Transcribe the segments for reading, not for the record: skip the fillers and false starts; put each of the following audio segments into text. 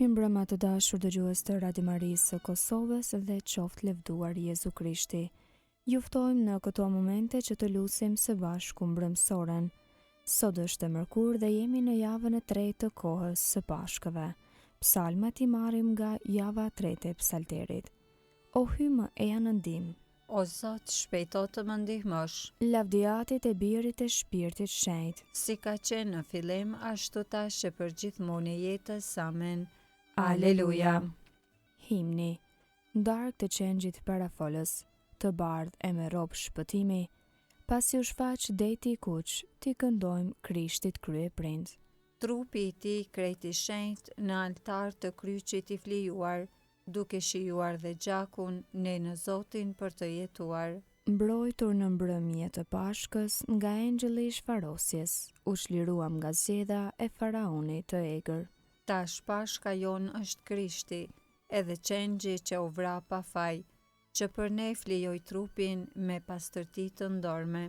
Mirëmbrëma të dashur dëgjues të Radio Marisë së Kosovës dhe qoftë lavdëruar Jezu Krishti. Ju ftojmë në këto momente që të lutim së bashku mbrëmsoren. Sot është e mërkurë dhe jemi në javën e tretë të kohës së Pashkëve. Psalmat i marrim nga java e tretë e psalterit. O hymë e janë ndim. O Zot, shpejto të më ndihmosh. Lavdiatit e birit e shpirtit shenjtë. Si ka qenë në fillim, ashtu tash e për gjithmonë e jetës. Amen. Aleluja. Himni. Darkë të qengjit parafolës, të bardh e me rob shpëtimi, pasi u shfaq deti i kuq, ti këndojmë Krishtit krye prind. Trupi i tij krejt i shenjtë në altar të kryqit i flijuar, duke shijuar dhe gjakun ne në Zotin për të jetuar. Mbrojtur në mbrëmje të Pashkës nga engjëlli i shfarosjes, u çliruam nga zgjedha e faraonit të egër. Tash Pashka jon është Krishti, edhe qengji që u vra pa faj, që për ne flijoj trupin me pastërti të ndorme.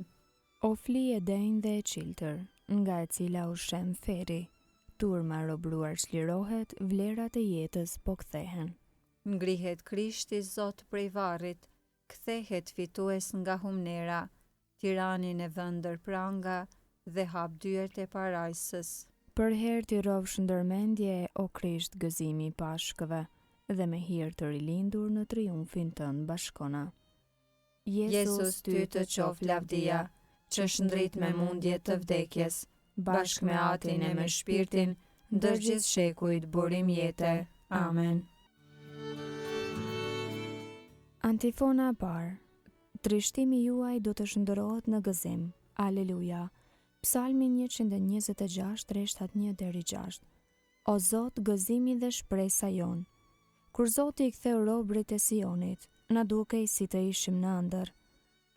O fli e denjë dhe e qiltër, nga e cila u shem feri, turma robruar çlirohet, vlerat e jetës po kthehen. Ngrihet Krishti Zot prej varrit, kthehet fitues nga humnera, tiranin e vëndër pranga dhe hap dyert e parajsës. Për herë ti rovsh ndërmendje, o Krisht, gëzimi i Pashkëve, dhe me hir të rilindur në triumfin tënd bashkona. Jezus ty të qof lavdia, që shndrit me mundje të vdekjes, bashkë me atin e me shpirtin, ndër gjithë shekujt burim jete. Amen. Antifona e parë. Trishtimi juaj do të shndërrohet në gëzim. Aleluja. Psalmi 126, rreshtat 1 deri 6. O Zot, gëzimi dhe shpresa jon. Kur Zoti i ktheu robrit e Sionit, na dukej si të ishim në ëndër.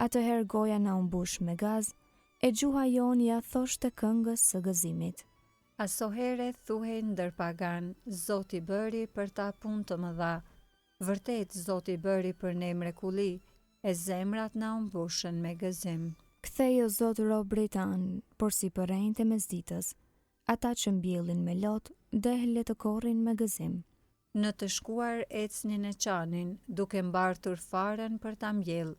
Atëherë goja na umbush me gaz, e gjuha jon ja thoshte këngës së gëzimit. Asohere thuhej ndër pagan, Zoti bëri për ta punë të mëdha. Vërtet Zoti bëri për ne mrekulli, e zemrat na umbushën me gëzim. Kthej o Zot robrit tanë, por si për renjtë e mesditës, ata që mbjellin me lot, dehle të korrin me gëzim. Në të shkuar ecnin e qanin, duke mbartur faren për ta mbjell,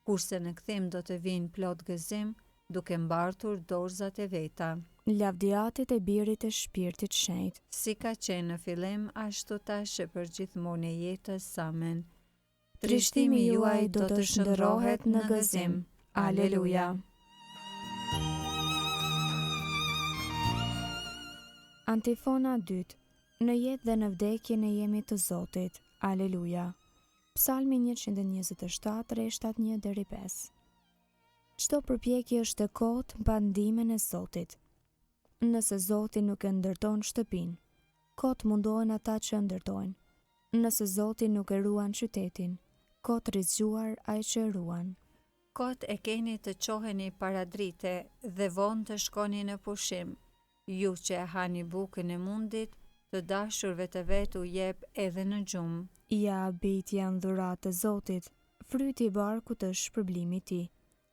kurse në kthim do të vinë plot gëzim, duke mbartur dorzat e veta. Lavdiatit e birit e shpirtit shenjtë. Si ka qenë në fillim, ashtu tash e për gjithmonë e jetës. Amen. Trishtimi juaj do të shndërrohet në gëzim. Aleluja. Antifona 2. Në jetë dhe në vdekje ne jemi të Zotit. Aleluja. Psalmi 127, rreshtat 1 deri 5. Çdo përpjekje është e kotë pa ndihmën e Zotit. Nëse Zoti nuk e ndërton shtëpinë, kot mundohen ata që ndërtojnë. Nëse Zoti nuk e ruan qytetin, kot rizgjuar ai që e ruan. Kot e keni të qoheni para drite dhe vonë të shkoni në pushim. Ju që e hani bukën e mundit, të dashurve të vet u jep edhe në gjumë. Ja bit janë dhuratë të Zotit, fryti i barkut është shpërblimi i tij,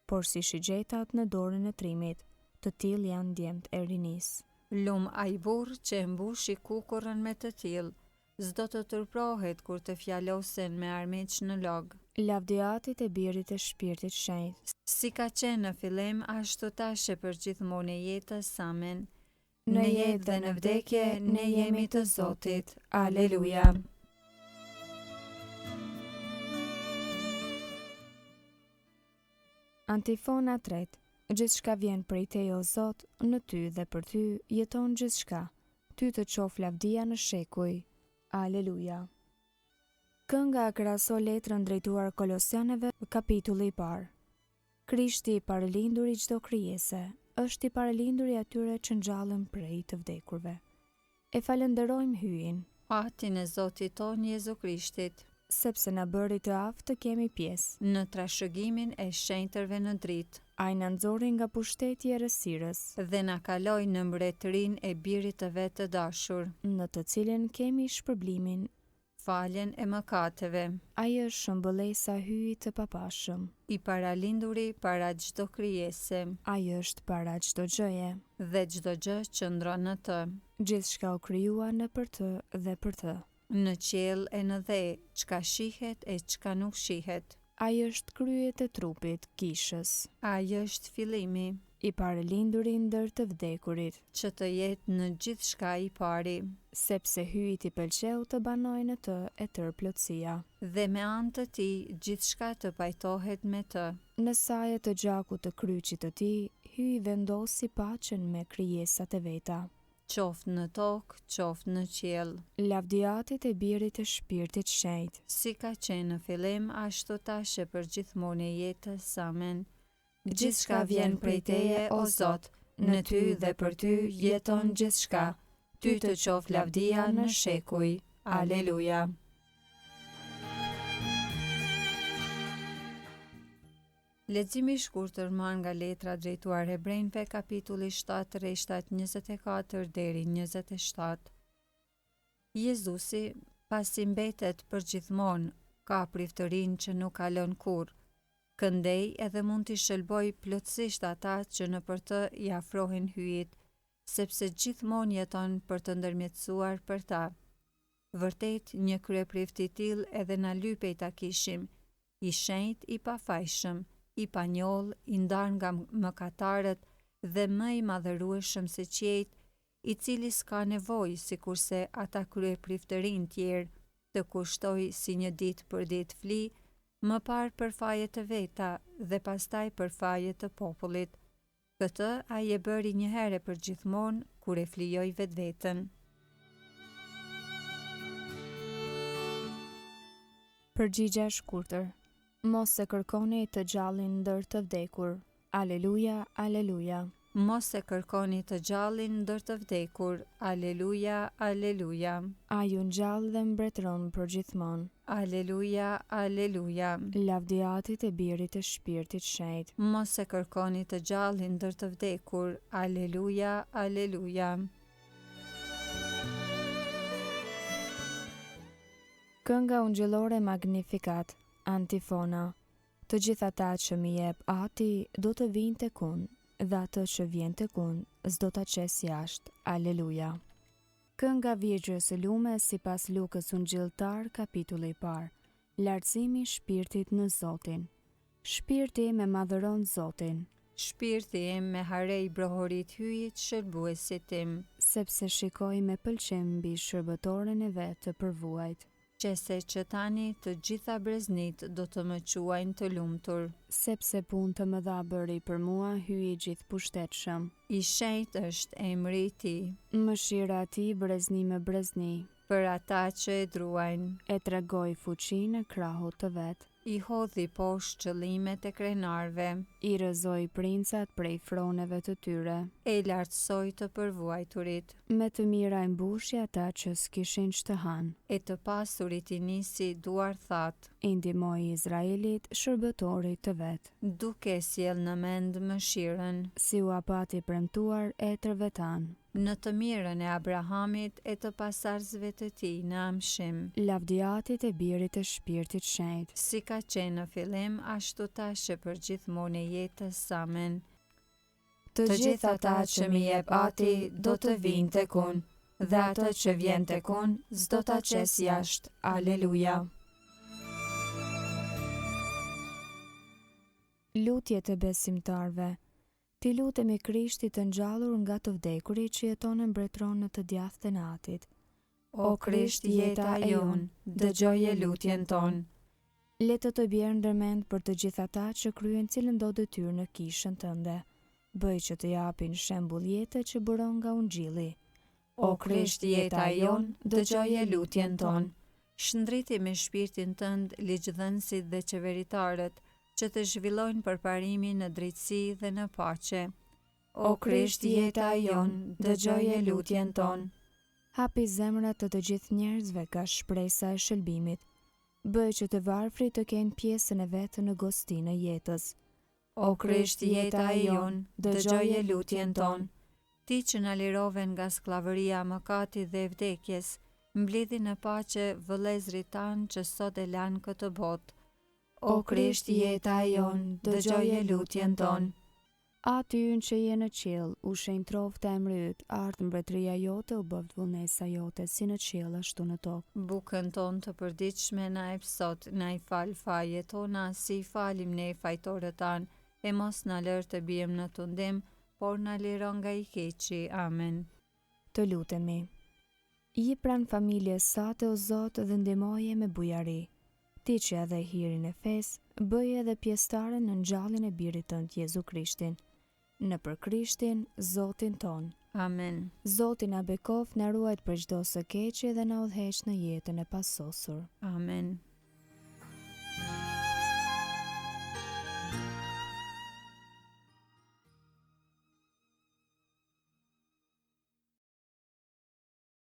por si shigjetat në dorën e trimit, të tillë janë djemt e rinisë. Lum ai burr që e mbushi kukurrën me të tillë, s'do të turprohet kur të fjalosen me armiq në log. Lavdiatit e birit e shpirtit shenjtë. Si ka qenë në fillim, ashtu tash e për gjithmonë e jetës. Amen. Në jetë dhe në vdekje, ne jemi të Zotit. Aleluja. Antifona 3. Gjithçka vjen prej teje o Zot, në ty dhe për ty jeton gjithçka. Ty të qof lavdia në shekuj. Aleluja. Kënga krahaso letrën drejtuar Kolosianëve, kapitulli i parë. Krishti i parëlindur i çdo krijese, është i parëlindur i atyre që ngjallen prej të vdekurve. E falenderojmë hyjin, Atin e Zotit ton Jezu Krishtit, sepse na bëri të aftë të kemi pjesë në trashëgimin e shenjtërve në dritë, ai na nxorri nga pushteti i errësirës, dhe na kaloi në mbretërinë e birit të vet të dashur, në të cilën kemi shpërblimin faljen e mëkateve. Ai është shëmbëllesa e hyjit të papashëm. I paralinduri para çdo krijese Ai është para çdo gjëje. dhe çdo gjë qëndron në të. Gjithçka u krijuar nëpër të dhe për të. Në qiell e në dhe, çka shihet e çka nuk shihet. Ai është kryet e trupit, kishës. Ai është fillimi, I paralinduri ndër të vdekurit, që të jetë në gjithçka i pari, sepse hyjit i pëlqeu të banojë në të e tërë plotësia. dhe me anë të tij gjithçka të pajtohet me të. Në saje të gjakut të kryqit të tij, hyi vendosi paqen me krijesat e veta. Qoftë në tokë, qoftë në qiell. Lavdiatit e birit të shpirtit shenjtë. Si ka qenë në fillim, ashtu tash e për gjithmonë e jetës. Amen. Gjithçka vjen prej Teje, o Zot, në Ty dhe për Ty jeton gjithçka. Ty të qof lavdia në shekuj. Aleluja. Leximi i shkurtër marrë nga letra drejtuar Hebrejve, kapitulli 7, rreshtat 24 deri 27. Jezusi, pasi mbetet përgjithmonë, ka priftërinë që nuk kalon kurrë. Këndej edhe mund t'i shëlboj plotësisht ata që nëpër të i afrohen hyjit, sepse gjithmonë jeton për të ndërmjetësuar për ta. Vërtet, një kryeprift i tillë edhe na lypej ta kishim, i shenjtë, i pafajshëm, i panjoll, i ndarë nga mëkatarët dhe më i madhërueshëm se qiejt, i cili s'ka nevojë, sikurse ata kryepriftërinë tjerë, të kushtoj si një ditë për ditë fli, më parë për faje të veta dhe pastaj për faje të popullit. Këtë ai e bëri një herë për gjithmonë kur e flijoi vetveten. Përgjigje e shkurtër. Mos e kërkoni të gjallin ndër të vdekur. Aleluja, aleluja. Mos e kërkoni të gjallin ndër të vdekur. Aleluja, aleluja. Ai u ngjall dhe mbretëron përgjithmonë. Aleluja, aleluja. Lavdiatit e birit të shpirtit shenjtë. Mos e kërkoni të gjallin ndër të vdekur. Aleluja, aleluja. Kënga ungjëllore Magnificat, antifona. Të gjithë ata që mi jep Ati do të vinë tek unë, dhe atë që vjen tek unë s'do ta qes jashtë. Aleluja. Kënga Virgjës së Lume sipas Lukës Ungjilltar, kapitulli i parë. Lartësimi i shpirtit në Zotin. Shpirti im e madhëron Zotin, Shpirti im me harej brohorit hyjit shërbuesit tim, sepse shikoj me pëlqim mbi shërbëtoren e vet të përvuajt. qese që tani të gjitha breznit do të më quajnë të lumtur. Sepse punë të mëdha bëri për mua, hyi gjithë pushtetshëm. I shenjtë është emri i tij, Mëshira e tij brezni me brezni, për ata që e druajnë. e tregoi fuqinë e krahut të vet. I hodhi poshtë qëllimet e krenarve, I rrëzoi princat prej froneve të tyre. e lartësoi të përvuajturit, Me të mira i mbushi ata që s'kishin ç'të hanë. e të pasurit i nisi duar thatë, I ndihmoi Izraelit, shërbëtorit të vet. duke sjell në mend mëshirën, Si u apati premtuar e tërvetan. në të mirën e Abrahamit e të pasarzve të tij në amshim. Lavdiatit e birit të shpirtit shenjtë. Si ka qenë në fillim, ashtu tash e për gjithmonë e jetës. Amen. Të gjithë ata që mi jep Ati do të vinë tek unë, dhe atë që vjen tek unë s'do ta qes jashtë. Aleluja. Lutjet e besimtarve. Ti lutemi Krishtit të ngjallur nga të vdekurit që jeton e mbretëron në të djathtën e Atit. O Krisht, jeta e jonë, dëgjoje lutjen tonë. Le të të bjerë ndërmend për të gjithë ata që kryen cilën do detyrë në kishën tënde. Bëj që të japin shembull jete që buron nga Ungjilli. O Krisht, jeta e jonë, dëgjoje lutjen tonë. Shndriti me shpirtin tënd ligjdhënësit dhe qeveritarët, që të zhvillojnë përparimin në drejtësi dhe në paqe. O Krisht, jeta e jonë, dëgjoje lutjen tonë. Hapi zemrat të gjithë njerëzve ka shpresa e shëlbimit. Bëj që të varfrit të kenë pjesën e vetë në gostinë e jetës. O Krisht, jeta e jonë, dëgjoje lutjen tonë. Ti që na lirove nga skllavëria e mëkatit dhe e vdekjes, Mblidhi në paqe vëllezërit tanë që sot e lanë këtë botë. O Krisht, jeta e jon, dëgjoje lutjen tonë. Aty që je në qiell, u shenjë trofta e mryt, ardh mbretëria jote, u bëft vullnesa jote, si në qiell ashtu në tokë. Bukën tonë të përditshme na jep sot, na i fal fajet tona, si i falim ne fajtorët tanë, e mos na lër të bijmë në tundim, por na liron nga i keqi. Amen. Të lutemi. Je pranë familjes sate, o Zot, dhe ndihmoje me bujari. Ti që edhe hirin e fesë, bëje edhe pjesëtare në ngjalljen e birit tënd Jezu Krishtin. Në për Krishtin, Zotin ton. Amen. Zoti na bekoft, na ruajt për çdo së keqe dhe na udhëheq në jetën e pasosur. Amen.